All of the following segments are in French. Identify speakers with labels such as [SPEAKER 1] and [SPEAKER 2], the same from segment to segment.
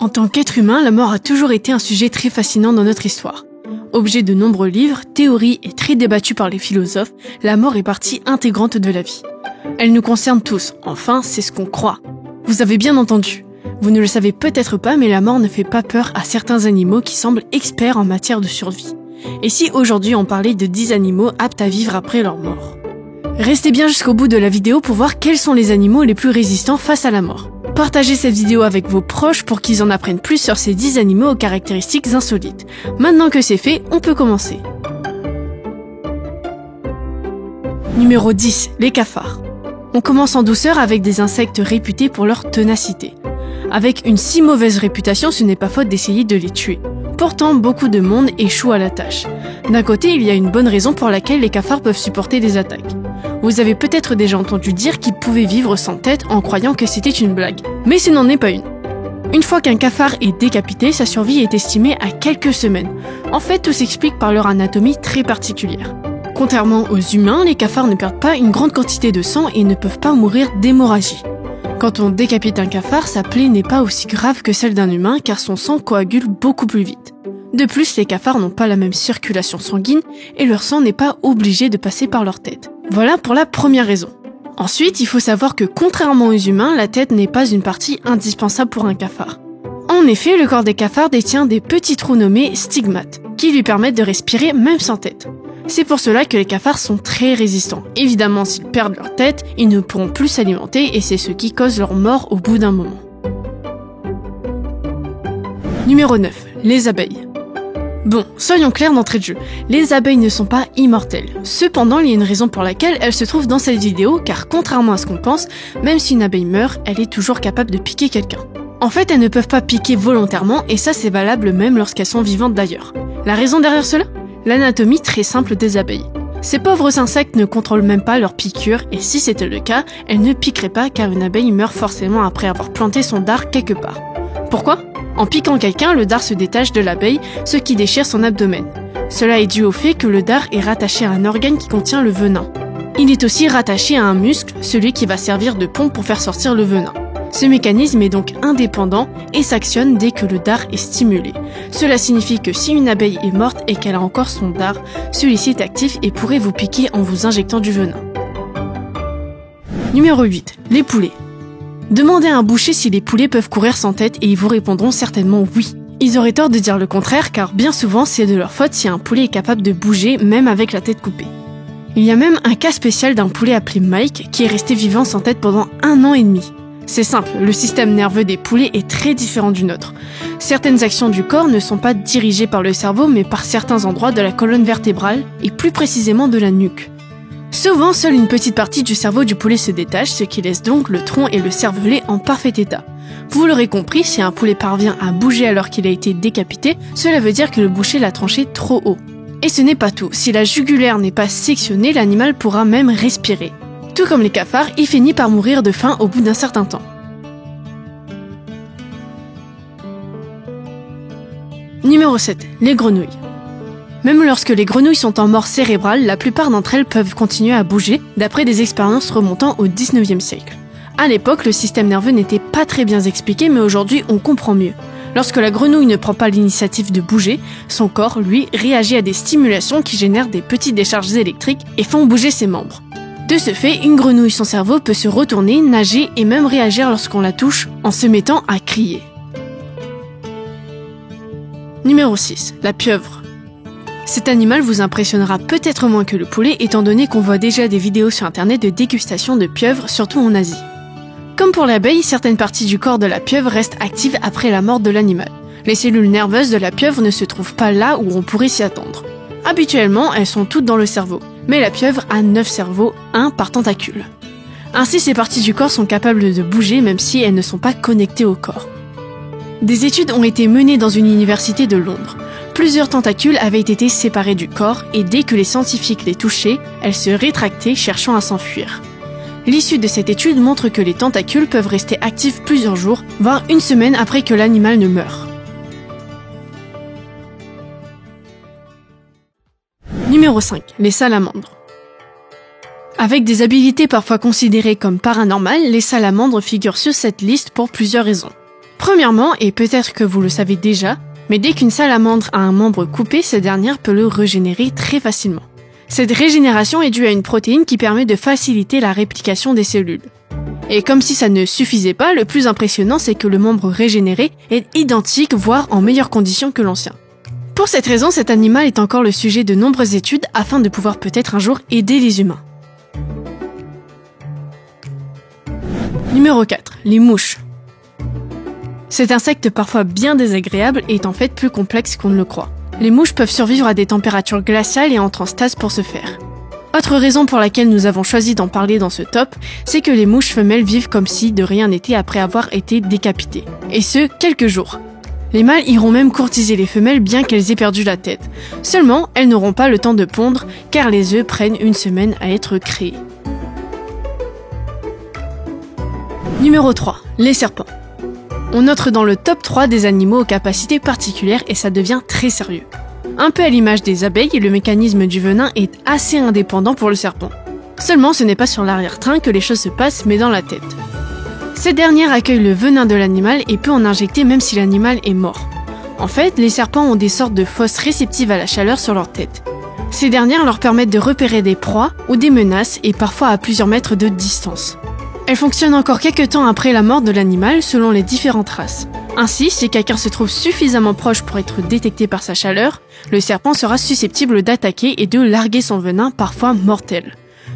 [SPEAKER 1] En tant qu'être humain, la mort a toujours été un sujet très fascinant dans notre histoire. Objet de nombreux livres, théories et très débattue par les philosophes, la mort est partie intégrante de la vie. Elle nous concerne tous, enfin c'est ce qu'on croit. Vous avez bien entendu. Vous ne le savez peut-être pas, mais la mort ne fait pas peur à certains animaux qui semblent experts en matière de survie. Et si aujourd'hui on parlait de 10 animaux aptes à vivre après leur mort? Restez bien jusqu'au bout de la vidéo pour voir quels sont les animaux les plus résistants face à la mort. Partagez cette vidéo avec vos proches pour qu'ils en apprennent plus sur ces 10 animaux aux caractéristiques insolites. Maintenant que c'est fait, on peut commencer. Numéro 10. Les cafards. On commence en douceur avec des insectes réputés pour leur ténacité. Avec une si mauvaise réputation, ce n'est pas faute d'essayer de les tuer. Pourtant, beaucoup de monde échoue à la tâche. D'un côté, il y a une bonne raison pour laquelle les cafards peuvent supporter des attaques. Vous avez peut-être déjà entendu dire qu'ils pouvaient vivre sans tête en croyant que c'était une blague. Mais ce n'en est pas une. Une fois qu'un cafard est décapité, sa survie est estimée à quelques semaines. En fait, tout s'explique par leur anatomie très particulière. Contrairement aux humains, les cafards ne perdent pas une grande quantité de sang et ne peuvent pas mourir d'hémorragie. Quand on décapite un cafard, sa plaie n'est pas aussi grave que celle d'un humain car son sang coagule beaucoup plus vite. De plus, les cafards n'ont pas la même circulation sanguine et leur sang n'est pas obligé de passer par leur tête. Voilà pour la première raison. Ensuite, il faut savoir que contrairement aux humains, la tête n'est pas une partie indispensable pour un cafard. En effet, le corps des cafards détient des petits trous nommés stigmates, qui lui permettent de respirer même sans tête. C'est pour cela que les cafards sont très résistants. Évidemment, s'ils perdent leur tête, ils ne pourront plus s'alimenter et c'est ce qui cause leur mort au bout d'un moment. Numéro 9. Les abeilles. Bon, soyons clairs d'entrée de jeu, les abeilles ne sont pas immortelles. Cependant, il y a une raison pour laquelle elles se trouvent dans cette vidéo, car contrairement à ce qu'on pense, même si une abeille meurt, elle est toujours capable de piquer quelqu'un. En fait, elles ne peuvent pas piquer volontairement, et ça c'est valable même lorsqu'elles sont vivantes d'ailleurs. La raison derrière cela? L'anatomie très simple des abeilles. Ces pauvres insectes ne contrôlent même pas leurs piqûres, et si c'était le cas, elles ne piqueraient pas car une abeille meurt forcément après avoir planté son dard quelque part. Pourquoi? En piquant quelqu'un, le dard se détache de l'abeille, ce qui déchire son abdomen. Cela est dû au fait que le dard est rattaché à un organe qui contient le venin. Il est aussi rattaché à un muscle, celui qui va servir de pompe pour faire sortir le venin. Ce mécanisme est donc indépendant et s'actionne dès que le dard est stimulé. Cela signifie que si une abeille est morte et qu'elle a encore son dard, celui-ci est actif et pourrait vous piquer en vous injectant du venin. Numéro 8. Les poulets. Demandez à un boucher si les poulets peuvent courir sans tête et ils vous répondront certainement oui. Ils auraient tort de dire le contraire car bien souvent c'est de leur faute si un poulet est capable de bouger même avec la tête coupée. Il y a même un cas spécial d'un poulet appelé Mike qui est resté vivant sans tête pendant 1 an et demi. C'est simple, le système nerveux des poulets est très différent du nôtre. Certaines actions du corps ne sont pas dirigées par le cerveau mais par certains endroits de la colonne vertébrale et plus précisément de la nuque. Souvent, seule une petite partie du cerveau du poulet se détache, ce qui laisse donc le tronc et le cervelet en parfait état. Vous l'aurez compris, si un poulet parvient à bouger alors qu'il a été décapité, cela veut dire que le boucher l'a tranché trop haut. Et ce n'est pas tout, si la jugulaire n'est pas sectionnée, l'animal pourra même respirer. Tout comme les cafards, il finit par mourir de faim au bout d'un certain temps. Numéro 7. Les grenouilles. Même lorsque les grenouilles sont en mort cérébrale, la plupart d'entre elles peuvent continuer à bouger, d'après des expériences remontant au 19e siècle. À l'époque, le système nerveux n'était pas très bien expliqué, mais aujourd'hui on comprend mieux. Lorsque la grenouille ne prend pas l'initiative de bouger, son corps, lui, réagit à des stimulations qui génèrent des petites décharges électriques et font bouger ses membres. De ce fait, une grenouille, son cerveau peut se retourner, nager et même réagir lorsqu'on la touche en se mettant à crier. Numéro 6. La pieuvre. Cet animal vous impressionnera peut-être moins que le poulet étant donné qu'on voit déjà des vidéos sur internet de dégustation de pieuvres, surtout en Asie. Comme pour l'abeille, certaines parties du corps de la pieuvre restent actives après la mort de l'animal. Les cellules nerveuses de la pieuvre ne se trouvent pas là où on pourrait s'y attendre. Habituellement, elles sont toutes dans le cerveau, mais la pieuvre a 9 cerveaux, 1 par tentacule. Ainsi, ces parties du corps sont capables de bouger même si elles ne sont pas connectées au corps. Des études ont été menées dans une université de Londres. Plusieurs tentacules avaient été séparés du corps et dès que les scientifiques les touchaient, elles se rétractaient cherchant à s'enfuir. L'issue de cette étude montre que les tentacules peuvent rester actifs plusieurs jours, voire 1 semaine après que l'animal ne meure. Numéro 5. Les salamandres. Avec des habilités parfois considérées comme paranormales, les salamandres figurent sur cette liste pour plusieurs raisons. Premièrement, et peut-être que vous le savez déjà, mais dès qu'une salamandre a un membre coupé, cette dernière peut le régénérer très facilement. Cette régénération est due à une protéine qui permet de faciliter la réplication des cellules. Et comme si ça ne suffisait pas, le plus impressionnant c'est que le membre régénéré est identique, voire en meilleures conditions que l'ancien. Pour cette raison, cet animal est encore le sujet de nombreuses études afin de pouvoir peut-être un jour aider les humains. Numéro 4. Les mouches. Cet insecte parfois bien désagréable est en fait plus complexe qu'on ne le croit. Les mouches peuvent survivre à des températures glaciales et entrent en stase pour ce faire. Autre raison pour laquelle nous avons choisi d'en parler dans ce top, c'est que les mouches femelles vivent comme si de rien n'était après avoir été décapitées. Et ce, quelques jours. Les mâles iront même courtiser les femelles bien qu'elles aient perdu la tête. Seulement, elles n'auront pas le temps de pondre car les œufs prennent une semaine à être créés. Numéro 3. Les serpents. On entre dans le top 3 des animaux aux capacités particulières et ça devient très sérieux. Un peu à l'image des abeilles, le mécanisme du venin est assez indépendant pour le serpent. Seulement, ce n'est pas sur l'arrière-train que les choses se passent, mais dans la tête. Cette dernière accueille le venin de l'animal et peut en injecter même si l'animal est mort. En fait, les serpents ont des sortes de fosses réceptives à la chaleur sur leur tête. Ces dernières leur permettent de repérer des proies ou des menaces et parfois à plusieurs mètres de distance. Elles fonctionnent encore quelques temps après la mort de l'animal selon les différentes races. Ainsi, si quelqu'un se trouve suffisamment proche pour être détecté par sa chaleur, le serpent sera susceptible d'attaquer et de larguer son venin, parfois mortel.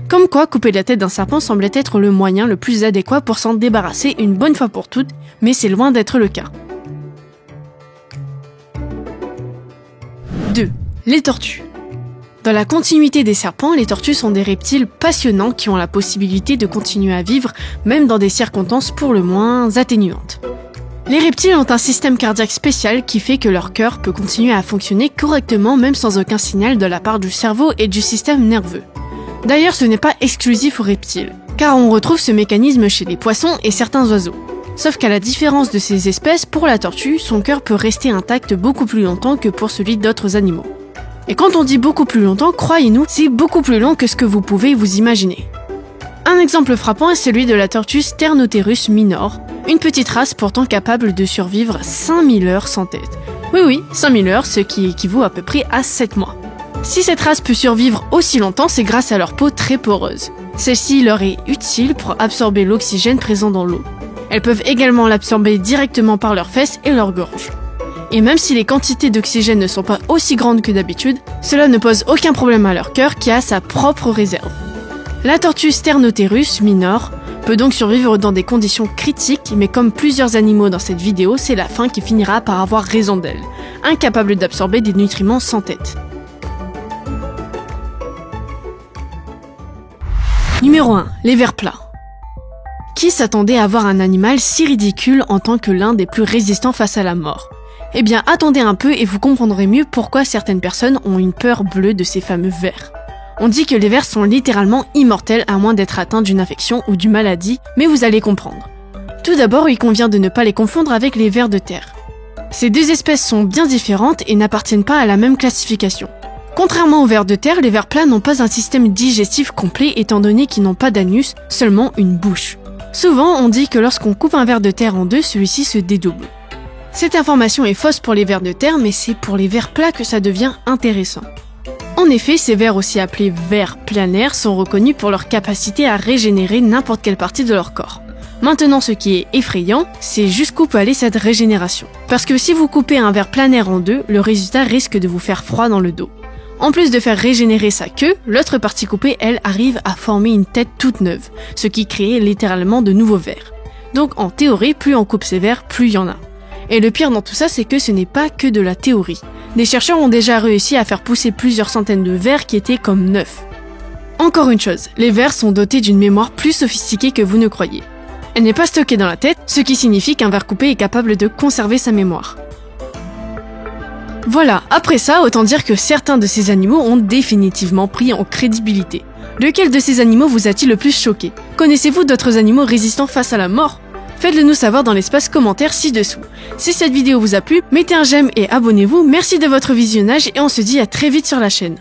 [SPEAKER 1] Comme quoi, couper la tête d'un serpent semblait être le moyen le plus adéquat pour s'en débarrasser une bonne fois pour toutes, mais c'est loin d'être le cas. 2. Les tortues. Dans la continuité des serpents, les tortues sont des reptiles passionnants qui ont la possibilité de continuer à vivre, même dans des circonstances pour le moins atténuantes. Les reptiles ont un système cardiaque spécial qui fait que leur cœur peut continuer à fonctionner correctement même sans aucun signal de la part du cerveau et du système nerveux. D'ailleurs, ce n'est pas exclusif aux reptiles, car on retrouve ce mécanisme chez les poissons et certains oiseaux. Sauf qu'à la différence de ces espèces, pour la tortue, son cœur peut rester intact beaucoup plus longtemps que pour celui d'autres animaux. Et quand on dit beaucoup plus longtemps, croyez-nous, c'est beaucoup plus long que ce que vous pouvez vous imaginer. Un exemple frappant est celui de la tortue Sternotherus minor, une petite race pourtant capable de survivre 5000 heures sans tête. Oui, 5000 heures, ce qui équivaut à peu près à 7 mois. Si cette race peut survivre aussi longtemps, c'est grâce à leur peau très poreuse. Celle-ci leur est utile pour absorber l'oxygène présent dans l'eau. Elles peuvent également l'absorber directement par leurs fesses et leur gorge. Et même si les quantités d'oxygène ne sont pas aussi grandes que d'habitude, cela ne pose aucun problème à leur cœur qui a sa propre réserve. La tortue Sternotherus minor peut donc survivre dans des conditions critiques, mais comme plusieurs animaux dans cette vidéo, c'est la fin qui finira par avoir raison d'elle, incapable d'absorber des nutriments sans tête. Numéro 1. Les vers plats. Qui s'attendait à voir un animal si ridicule en tant que l'un des plus résistants face à la mort ? Eh bien, attendez un peu et vous comprendrez mieux pourquoi certaines personnes ont une peur bleue de ces fameux vers. On dit que les vers sont littéralement immortels à moins d'être atteints d'une infection ou d'une maladie, mais vous allez comprendre. Tout d'abord, il convient de ne pas les confondre avec les vers de terre. Ces deux espèces sont bien différentes et n'appartiennent pas à la même classification. Contrairement aux vers de terre, les vers plats n'ont pas un système digestif complet étant donné qu'ils n'ont pas d'anus, seulement une bouche. Souvent, on dit que lorsqu'on coupe un ver de terre en deux, celui-ci se dédouble. Cette information est fausse pour les vers de terre, mais c'est pour les vers plats que ça devient intéressant. En effet, ces vers aussi appelés vers planaires sont reconnus pour leur capacité à régénérer n'importe quelle partie de leur corps. Maintenant, ce qui est effrayant, c'est jusqu'où peut aller cette régénération. Parce que si vous coupez un ver planaire en deux, le résultat risque de vous faire froid dans le dos. En plus de faire régénérer sa queue, l'autre partie coupée, elle, arrive à former une tête toute neuve, ce qui crée littéralement de nouveaux vers. Donc en théorie, plus on coupe ces vers, plus il y en a. Et le pire dans tout ça, c'est que ce n'est pas que de la théorie. Des chercheurs ont déjà réussi à faire pousser plusieurs centaines de vers qui étaient comme neufs. Encore une chose, les vers sont dotés d'une mémoire plus sophistiquée que vous ne croyez. Elle n'est pas stockée dans la tête, ce qui signifie qu'un ver coupé est capable de conserver sa mémoire. Voilà, après ça, autant dire que certains de ces animaux ont définitivement pris en crédibilité. Lequel de ces animaux vous a-t-il le plus choqué ? Connaissez-vous d'autres animaux résistants face à la mort ? Faites-le nous savoir dans l'espace commentaire ci-dessous. Si cette vidéo vous a plu, mettez un j'aime et abonnez-vous. Merci de votre visionnage et on se dit à très vite sur la chaîne.